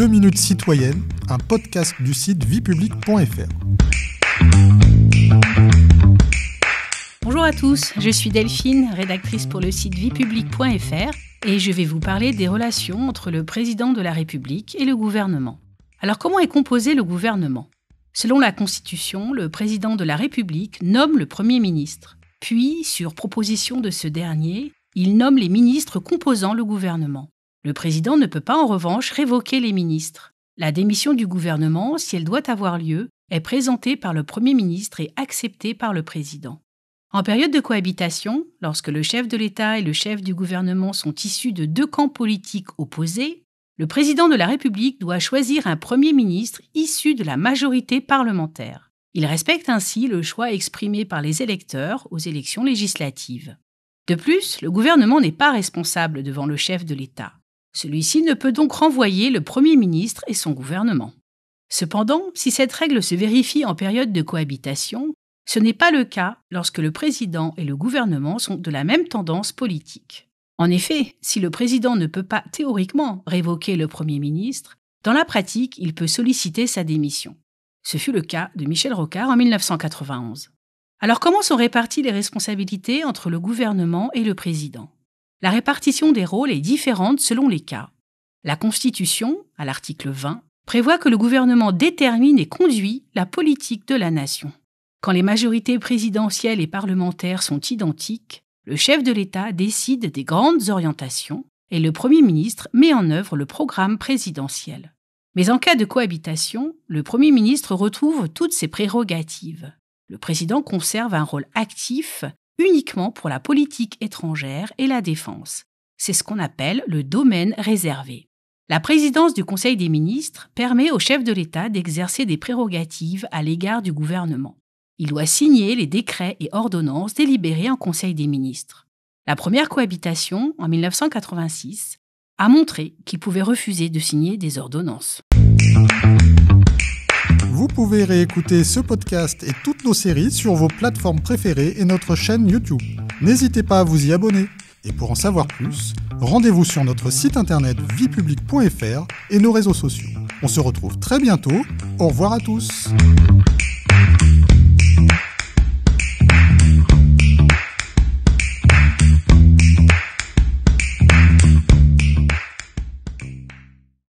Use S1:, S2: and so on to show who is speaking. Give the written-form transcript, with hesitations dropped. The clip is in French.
S1: 2 minutes citoyennes, un podcast du site viepublique.fr.
S2: Bonjour à tous, je suis Delphine, rédactrice pour le site viepublique.fr et je vais vous parler des relations entre le président de la République et le gouvernement. Alors comment est composé le gouvernement ? Selon la Constitution, le président de la République nomme le Premier ministre. Puis, sur proposition de ce dernier, il nomme les ministres composant le gouvernement. Le président ne peut pas en revanche révoquer les ministres. La démission du gouvernement, si elle doit avoir lieu, est présentée par le Premier ministre et acceptée par le président. En période de cohabitation, lorsque le chef de l'État et le chef du gouvernement sont issus de deux camps politiques opposés, le président de la République doit choisir un Premier ministre issu de la majorité parlementaire. Il respecte ainsi le choix exprimé par les électeurs aux élections législatives. De plus, le gouvernement n'est pas responsable devant le chef de l'État. Celui-ci ne peut donc renvoyer le Premier ministre et son gouvernement. Cependant, si cette règle se vérifie en période de cohabitation, ce n'est pas le cas lorsque le président et le gouvernement sont de la même tendance politique. En effet, si le président ne peut pas théoriquement révoquer le Premier ministre, dans la pratique, il peut solliciter sa démission. Ce fut le cas de Michel Rocard en 1991. Alors comment sont réparties les responsabilités entre le gouvernement et le président ? La répartition des rôles est différente selon les cas. La Constitution, à l'article 20, prévoit que le gouvernement détermine et conduit la politique de la nation. Quand les majorités présidentielles et parlementaires sont identiques, le chef de l'État décide des grandes orientations et le Premier ministre met en œuvre le programme présidentiel. Mais en cas de cohabitation, le Premier ministre retrouve toutes ses prérogatives. Le président conserve un rôle actif uniquement pour la politique étrangère et la défense. C'est ce qu'on appelle le domaine réservé. La présidence du Conseil des ministres permet au chef de l'État d'exercer des prérogatives à l'égard du gouvernement. Il doit signer les décrets et ordonnances délibérés en Conseil des ministres. La première cohabitation, en 1986, a montré qu'il pouvait refuser de signer des ordonnances.
S1: Vous pouvez réécouter ce podcast et toutes nos séries sur vos plateformes préférées et notre chaîne YouTube. N'hésitez pas à vous y abonner. Et pour en savoir plus, rendez-vous sur notre site internet viepublique.fr et nos réseaux sociaux. On se retrouve très bientôt. Au revoir à tous.